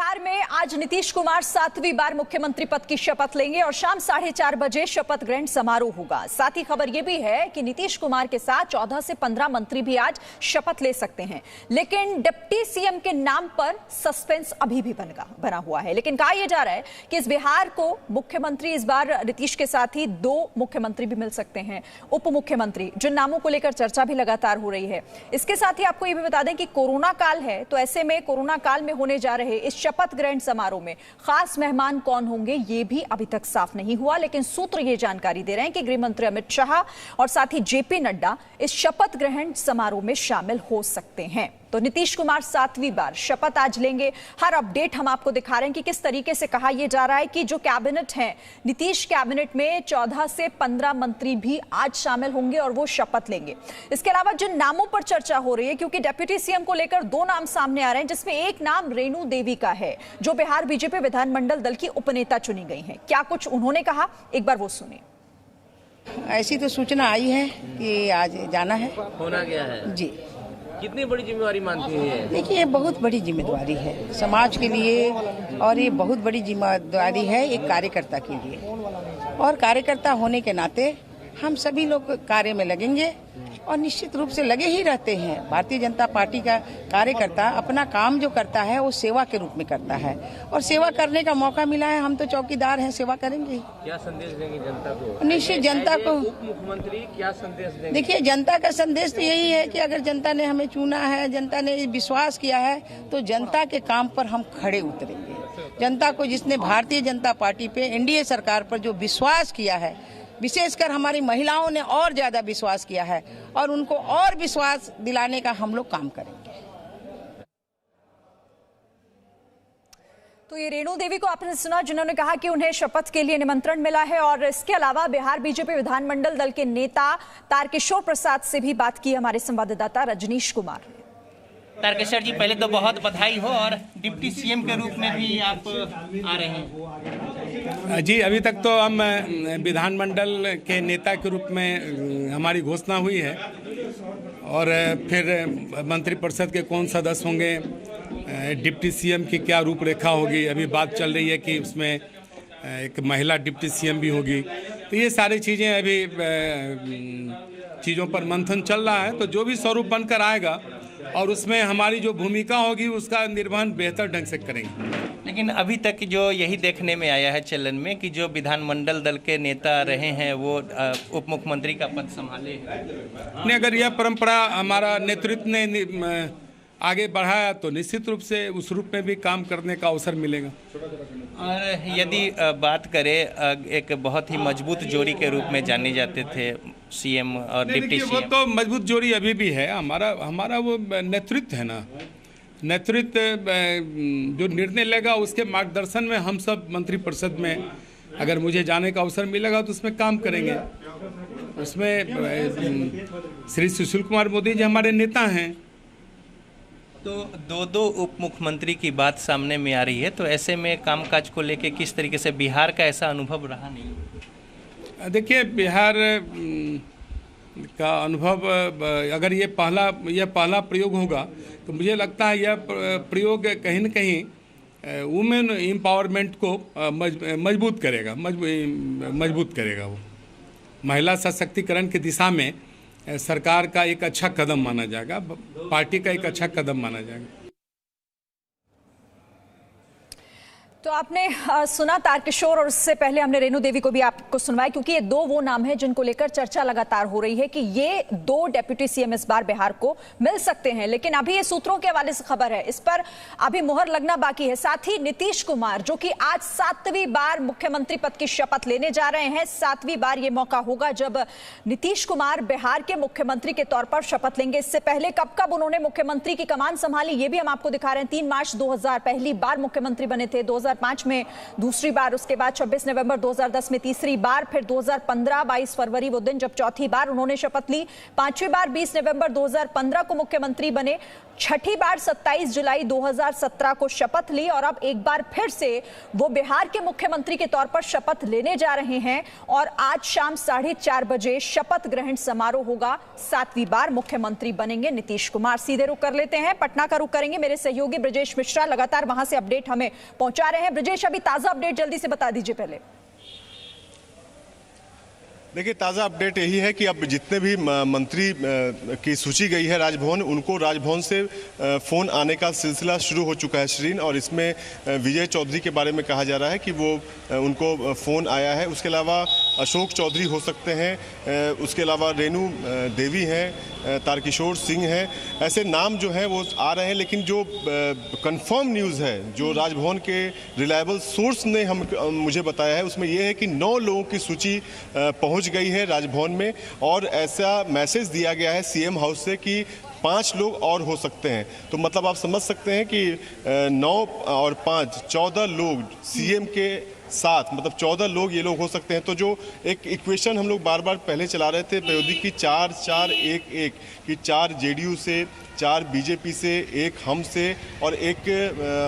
बिहार में आज नीतीश कुमार 7वीं बार मुख्यमंत्री पद की शपथ लेंगे और शाम 4:30 बजे शपथ ग्रहण समारोह होगा। साथ ही खबर यह भी है कि नीतीश कुमार के साथ 14 से 15 मंत्री भी आज शपथ ले सकते हैं। लेकिन डिप्टी सीएम के नाम पर सस्पेंस अभी भी बना हुआ है। लेकिन कहा यह जा रहा है कि इस बिहार को मुख्यमंत्री इस बार नीतीश के साथ ही 2 मुख्यमंत्री भी मिल सकते हैं, उप मुख्यमंत्री, जिन नामों को लेकर चर्चा भी लगातार हो रही है। इसके साथ ही आपको यह भी बता दें कि कोरोना काल है, तो ऐसे में कोरोना काल में होने जा रहे इस शपथ ग्रहण समारोह में खास मेहमान कौन होंगे ये भी अभी तक साफ नहीं हुआ। लेकिन सूत्र ये जानकारी दे रहे हैं कि गृह मंत्री अमित शाह और साथ ही जेपी नड्डा इस शपथ ग्रहण समारोह में शामिल हो सकते हैं। तो नीतीश कुमार 7वीं बार शपथ आज लेंगे। हर अपडेट हम आपको दिखा रहे हैं कि किस तरीके से कहा यह जा रहा है कि जो कैबिनेट है, नीतीश कैबिनेट में 14 से 15 मंत्री भी आज शामिल होंगे और वो शपथ लेंगे। इसके अलावा जिन नामों पर चर्चा हो रही है, क्योंकि डिप्टी सीएम को लेकर 2 नाम सामने आ रहे हैं, जिसमें एक नाम रेणु देवी का है, जो बिहार बीजेपी विधानमंडल दल की उपनेता चुनी गई हैं। क्या कुछ उन्होंने कहा, एक बार वो सुनिए। ऐसी तो सूचना आई है कि आज जाना है, होना गया है जी। कितनी बड़ी जिम्मेवारी मानती है? देखिए, ये बहुत बड़ी जिम्मेदारी है समाज के लिए और ये बहुत बड़ी जिम्मेदारी है एक कार्यकर्ता के लिए। और कार्यकर्ता होने के नाते हम सभी लोग कार्य में लगेंगे और निश्चित रूप से लगे ही रहते हैं। भारतीय जनता पार्टी का कार्यकर्ता अपना काम जो करता है वो सेवा के रूप में करता है और सेवा करने का मौका मिला है, हम तो चौकीदार हैं, सेवा करेंगे। क्या संदेश देंगे जनता को? निश्चित जनता को उप मुख्यमंत्री क्या संदेश देंगे? देखिए, जनता का संदेश तो यही है कि अगर जनता ने हमें चुना है, जनता ने विश्वास किया है, तो जनता के काम पर हम खड़े उतरेंगे। जनता को, जिसने भारतीय जनता पार्टी पे, एनडीए सरकार पर जो विश्वास किया है, विशेषकर हमारी महिलाओं ने और ज्यादा विश्वास किया है और उनको और विश्वास दिलाने का हम लोग काम करेंगे। तो ये रेणु देवी को आपने सुना, जिन्होंने कहा कि उन्हें शपथ के लिए निमंत्रण मिला है। और इसके अलावा बिहार बीजेपी विधानमंडल दल के नेता तारकिशोर प्रसाद से भी बात की हमारे संवाददाता रजनीश कुमार ने। तारकेश्वर जी, पहले तो बहुत बधाई हो और डिप्टी सीएम के रूप में भी आप आ रहे हैं। जी, अभी तक तो हम विधानमंडल के नेता के रूप में हमारी घोषणा हुई है और फिर मंत्रिपरिषद के कौन सदस्य होंगे, डिप्टी सीएम की क्या रूपरेखा होगी, अभी बात चल रही है कि उसमें एक महिला डिप्टी सीएम भी होगी। तो ये सारी चीज़ें अभी चीज़ों पर मंथन चल रहा है। तो जो भी स्वरूप बनकर आएगा और उसमें हमारी जो भूमिका होगी उसका निर्वहन बेहतर ढंग से करेंगे। लेकिन अभी तक जो यही देखने में आया है चलन में कि जो विधानमंडल दल के नेता रहे हैं वो उप मुख्यमंत्री का पद संभाले नहीं। अगर यह परंपरा हमारा नेतृत्व ने आगे बढ़ाया तो निश्चित रूप से उस रूप में भी काम करने का अवसर मिलेगा। और यदि बात करें, एक बहुत ही मजबूत जोड़ी के रूप में जाने जाते थे सीएम और डिप्टी सीएम। वो तो मजबूत जोड़ी अभी भी है। हमारा वो नेतृत्व है ना, नेतृत्व जो निर्णय लेगा उसके मार्गदर्शन में हम सब मंत्रिपरिषद में अगर मुझे जाने का अवसर मिलेगा तो उसमें काम करेंगे। उसमें श्री सुशील कुमार मोदी जी हमारे नेता हैं। तो 2 उप मुख्यमंत्री की बात सामने में आ रही है, तो ऐसे में कामकाज को लेके किस तरीके से बिहार का ऐसा अनुभव रहा नहीं? देखिए, बिहार का अनुभव, अगर ये पहला प्रयोग होगा तो मुझे लगता है यह प्रयोग कहीं न कहीं वुमेन एम्पावरमेंट को मजबूत करेगा। वो महिला सशक्तिकरण की दिशा में सरकार का एक अच्छा कदम माना जाएगा, पार्टी का एक अच्छा कदम माना जाएगा। तो आपने सुना तारकिशोर, और उससे पहले हमने रेणु देवी को भी आपको सुनवाया, क्योंकि ये 2 वो नाम हैं जिनको लेकर चर्चा लगातार हो रही है कि ये 2 डिप्टी सीएम इस बार बिहार को मिल सकते हैं। लेकिन अभी ये सूत्रों के हवाले से खबर है, इस पर अभी मुहर लगना बाकी है। साथ ही नीतीश कुमार, जो कि आज 7वीं बार मुख्यमंत्री पद की शपथ लेने जा रहे हैं, 7वीं बार ये मौका होगा जब नीतीश कुमार बिहार के मुख्यमंत्री के तौर पर शपथ लेंगे। इससे पहले कब उन्होंने मुख्यमंत्री की कमान संभाली ये भी हम आपको दिखा रहे हैं। 3 मार्च 2000 पहली बार मुख्यमंत्री बने थे। 2000 2005 में दूसरी बार, उसके बाद 26 नवंबर 2010 में तीसरी बार, फिर 2015 22 फरवरी वो दिन जब चौथी बार उन्होंने शपथ ली, पांचवी बार 20 नवंबर 2015 को मुख्यमंत्री बने, छठी बार 27 जुलाई 2017 को शपथ ली और अब एक बार फिर से वो बिहार के मुख्यमंत्री के तौर पर शपथ लेने जा रहे हैं और आज शाम 4:30 बजे शपथ ग्रहण समारोह होगा। 7वीं बार मुख्यमंत्री बनेंगे नीतीश कुमार। सीधे रुक कर लेते हैं, पटना का रुक करेंगे। मेरे सहयोगी ब्रजेश मिश्रा लगातार वहां से अपडेट हमें पहुंचा रहे हैं। ब्रजेश, अभी ताजा अपडेट जल्दी से बता दीजिए पहले। देखिए, ताज़ा अपडेट यही है कि अब जितने भी मंत्री की सूची गई है राजभवन, उनको राजभवन से फ़ोन आने का सिलसिला शुरू हो चुका है श्रीन, और इसमें विजय चौधरी के बारे में कहा जा रहा है कि वो उनको फ़ोन आया है। उसके अलावा अशोक चौधरी हो सकते हैं, उसके अलावा रेणु देवी हैं, तारकिशोर सिंह हैं, ऐसे नाम जो हैं वो आ रहे हैं। लेकिन जो कंफर्म न्यूज़ है, जो राजभवन के रिलायबल सोर्स ने मुझे बताया है, उसमें यह है कि 9 लोगों की सूची पहुंच गई है राजभवन में, और ऐसा मैसेज दिया गया है सीएम हाउस से कि 5 लोग और हो सकते हैं। तो मतलब आप समझ सकते हैं कि 9 और 5 14 लोग सीएम के साथ, मतलब 14 लोग ये लोग हो सकते हैं। तो जो एक इक्वेशन हम लोग बार बार पहले चला रहे थे प्रयोगी की 4-4-1-1 कि 4 जेडीयू से, 4 बीजेपी से, 1 हम से और 1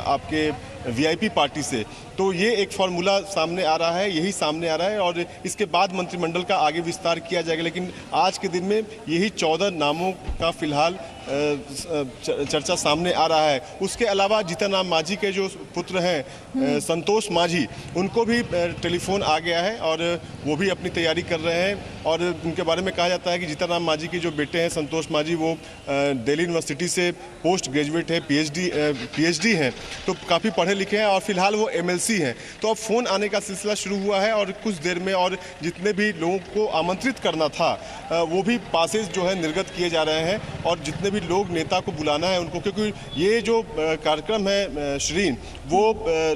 आपके वीआईपी पार्टी से, तो ये एक फार्मूला सामने आ रहा है, यही सामने आ रहा है और इसके बाद मंत्रिमंडल का आगे विस्तार किया जाएगा। लेकिन आज के दिन में यही 14 नामों का फिलहाल चर्चा सामने आ रहा है। उसके अलावा जीतनराम मांझी के जो पुत्र हैं संतोष मांझी, उनको भी टेलीफोन आ गया है और वो भी अपनी तैयारी कर रहे हैं। और उनके बारे में कहा जाता है कि जीतनराम मांझी के जो बेटे हैं संतोष मांझी, वो दिल्ली यूनिवर्सिटी से पोस्ट ग्रेजुएट है, पीएचडी हैं, तो काफ़ी पढ़े लिखे हैं और फिलहाल वो एमएलसी हैं। तो अब फ़ोन आने का सिलसिला शुरू हुआ है और कुछ देर में और जितने भी लोगों को आमंत्रित करना था वो भी पासेज जो है निर्गत किए जा रहे हैं और जितने भी लोग नेता को बुलाना है उनको, क्योंकि ये जो कार्यक्रम है श्रीन, वो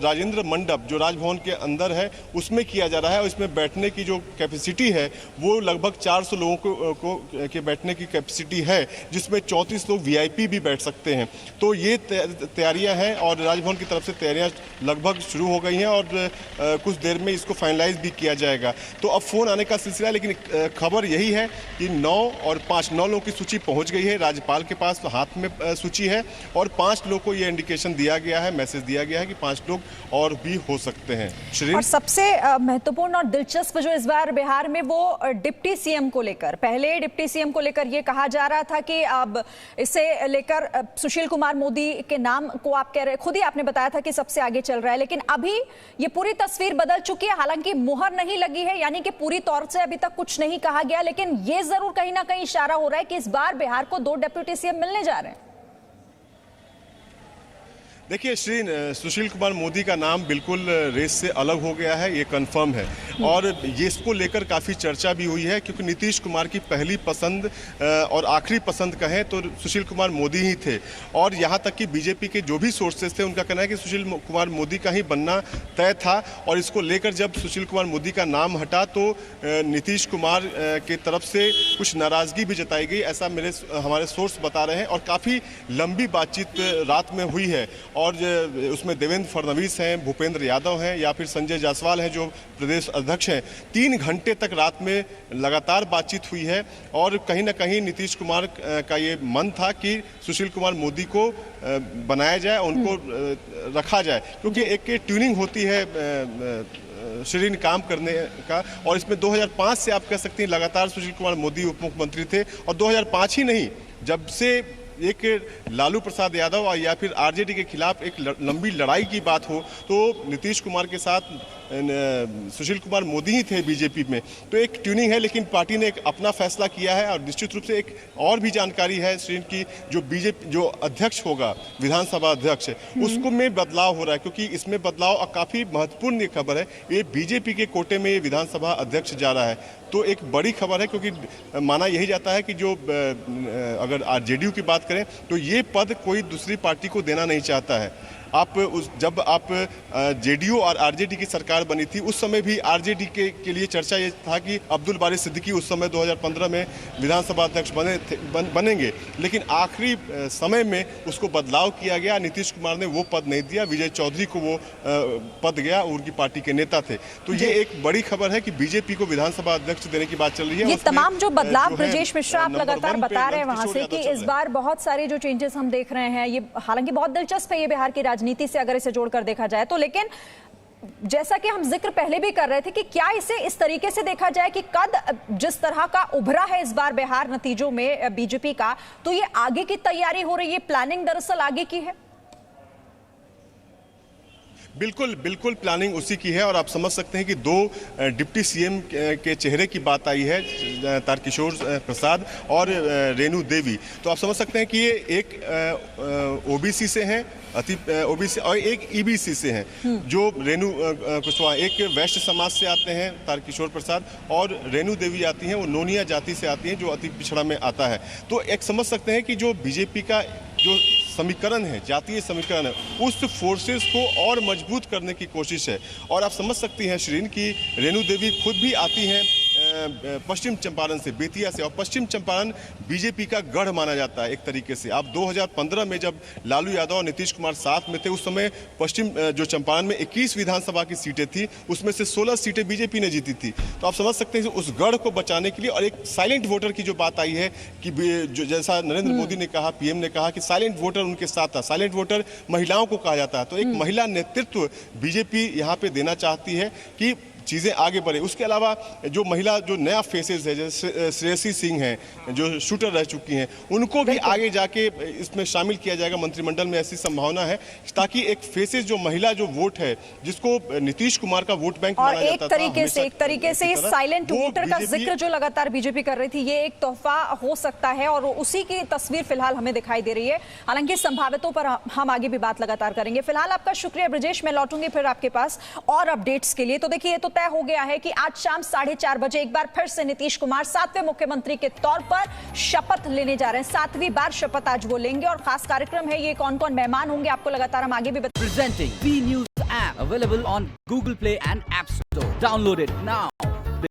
राजेंद्र मंडप जो राजभवन के अंदर है उसमें किया जा रहा है और इसमें बैठने की जो कैपेसिटी है वो लगभग 400 लोगों को के बैठने की कैपेसिटी है, जिसमें 34 लोग वीआईपी भी बैठ सकते हैं। तो ये तैयारियां हैं और राजभवन की तरफ से तैयारियां लगभग शुरू हो गई हैं और कुछ देर में इसको फाइनलाइज भी किया जाएगा। तो अब फ़ोन आने का सिलसिला है, लेकिन खबर यही है कि 9 और 5 9 लोगों की सूची पहुंच गई है, राज्यपाल के पास तो हाथ में सूची है और 5 लोगों को ये इंडिकेशन दिया गया है, मैसेज दिया गया है कि 5 लोग और भी हो सकते हैं। और सबसे महत्वपूर्ण और दिलचस्प जो इस बार बिहार में वो डिप्टी सीएम को लेकर, पहले डिप्टी सीएम को लेकर ये कहा जा रहा था कि अब इसे लेकर सुशील कुमार मोदी के नाम को आप कह रहे, खुद ही आपने बताया था कि सबसे आगे चल रहा है, लेकिन अभी ये पूरी तस्वीर बदल चुकी है। हालांकि मुहर नहीं लगी है, यानी कि पूरी तौर से अभी तक कुछ नहीं कहा गया, लेकिन ये जरूर कहीं ना कहीं इशारा हो रहा है कि इस बार बिहार को 2 डिप्टी सीएम मिलने जा रहे हैं। देखिए श्रीन, सुशील कुमार मोदी का नाम बिल्कुल रेस से अलग हो गया है, ये कंफर्म है और ये इसको लेकर काफ़ी चर्चा भी हुई है, क्योंकि नीतीश कुमार की पहली पसंद और आखिरी पसंद कहें तो सुशील कुमार मोदी ही थे और यहाँ तक कि बीजेपी के जो भी सोर्सेस थे उनका कहना है कि सुशील कुमार मोदी का ही बनना तय था। और इसको लेकर जब सुशील कुमार मोदी का नाम हटा तो नीतीश कुमार की तरफ से कुछ नाराज़गी भी जताई गई, ऐसा हमारे सोर्स बता रहे हैं और काफ़ी लंबी बातचीत रात में हुई है और उसमें देवेंद्र फडणवीस हैं, भूपेंद्र यादव हैं या फिर संजय जायसवाल हैं जो प्रदेश अध्यक्ष हैं। 3 घंटे तक रात में लगातार बातचीत हुई है और कहीं ना कहीं नीतीश कुमार का ये मन था कि सुशील कुमार मोदी को बनाया जाए, उनको रखा जाए, क्योंकि एक ट्यूनिंग होती है श्रीन काम करने का। और इसमें 2005 से आप कह सकते हैं लगातार सुशील कुमार मोदी उप मुख्यमंत्री थे और 2005 ही नहीं, जब से एक लालू प्रसाद यादव या फिर आरजेडी के खिलाफ एक लंबी लड़ाई की बात हो तो नीतीश कुमार के साथ सुशील कुमार मोदी ही थे बीजेपी में। तो एक ट्यूनिंग है, लेकिन पार्टी ने एक अपना फैसला किया है और निश्चित रूप से एक और भी जानकारी है श्रीन की, जो बीजेपी जो अध्यक्ष होगा विधानसभा अध्यक्ष, उसको में बदलाव हो रहा है, क्योंकि इसमें बदलाव काफ़ी महत्वपूर्ण ये खबर है, ये बीजेपी के कोटे में ये विधानसभा अध्यक्ष जा रहा है। तो एक बड़ी खबर है, क्योंकि माना यही जाता है कि जो अगर जेडीयू की बात करें तो ये पद कोई दूसरी पार्टी को देना नहीं चाहता है। जब आप जेडीयू और आरजेडी की सरकार बनी थी, उस समय भी आरजेडी के लिए चर्चा ये था कि अब्दुल बारी सिद्दीकी उस समय 2015 में विधानसभा अध्यक्ष बनेंगे, लेकिन आखिरी समय में उसको बदलाव किया गया। नीतीश कुमार ने वो पद नहीं दिया, विजय चौधरी को वो पद गया, उनकी पार्टी के नेता थे। तो ये एक बड़ी खबर है कि बीजेपी को विधानसभा अध्यक्ष देने की बात चल रही है। ये तमाम जो बदलाव ब्रजेश मिश्रा आप लगातार बता रहे हैं वहां से कि इस बार बहुत सारे जो चेंजेस हम देख रहे हैं, ये हालांकि बहुत दिलचस्प है ये बिहार की राजनीति से अगर इसे जोड़कर देखा जाए तो, लेकिन जैसा कि हम जिक्र पहले भी कर रहे थे कि क्या इसे इस तरीके से देखा जाए कि कद जिस तरह का उभरा है इस बार बिहार नतीजों में बीजेपी का, तो ये आगे की तैयारी हो रही है, प्लानिंग दरअसल आगे की है। बिल्कुल प्लानिंग उसी की है और आप समझ सकते हैं कि दो डिप्टी सीएम के चेहरे की बात आई है, तारकिशोर प्रसाद और रेणु देवी। तो आप समझ सकते हैं कि ये एक ओबीसी से हैं, अति ओबीसी, और एक ईबीसी से हैं। जो रेणु कुशवाहा एक वैश्य समाज से आते हैं, तारकिशोर प्रसाद, और रेणु देवी आती हैं, वो नोनिया जाति से आती हैं, जो अति पिछड़ा में आता है। तो एक समझ सकते हैं कि जो बीजेपी का जो समीकरण है, जातीय समीकरण है, उस फोर्सेस को और मजबूत करने की कोशिश है। और आप समझ सकती हैं श्रीन की रेणु देवी खुद भी आती हैं पश्चिम चंपारण से, बेतिया से, और पश्चिम चंपारण बीजेपी का गढ़ माना जाता है एक तरीके से। आप 2015 में जब लालू यादव और नीतीश कुमार साथ में थे, उस समय पश्चिम जो चंपारण में 21 विधानसभा की सीटें थी, उसमें से 16 सीटें बीजेपी ने जीती थी। तो आप समझ सकते हैं उस गढ़ को बचाने के लिए, और एक साइलेंट वोटर की जो बात आई है कि जो जैसा नरेंद्र मोदी ने कहा, पीएम ने कहा कि साइलेंट वोटर उनके साथ था। साइलेंट वोटर महिलाओं को कहा जाता है, तो एक महिला नेतृत्व बीजेपी यहाँ पे देना चाहती है कि चीज़ें आगे बढ़े। उसके अलावा जो महिला जो नया फेसेस है, जैसे श्रेयसी सिंह हैं जो शूटर रह चुकी हैं, उनको भी आगे जाके इसमें शामिल किया जाएगा मंत्रिमंडल में, ऐसी संभावना है, ताकि एक फेसेस जो महिला जो वोट है, जिसको नीतीश कुमार का वोट बैंक माना जाता था, एक तरीके से ये साइलेंट वोटर का जिक्र जो लगातार बीजेपी कर रही थी, ये एक तोहफा हो सकता है और उसी की तस्वीर फिलहाल हमें दिखाई दे रही है। हालांकि संभावितों पर हम आगे भी बात लगातार करेंगे। फिलहाल आपका शुक्रिया ब्रजेश, मैं लौटूंगी फिर आपके पास और अपडेट्स के लिए। तो देखिए, तो तय हो गया है कि आज शाम 4:30 बजे एक बार फिर से नीतीश कुमार 7वें मुख्यमंत्री के तौर पर शपथ लेने जा रहे हैं। 7वीं बार शपथ आज वो लेंगे और खास कार्यक्रम है ये। कौन कौन मेहमान होंगे आपको लगातार हम आगे भी Presenting B News app available on Google Play and App Store. Download it now.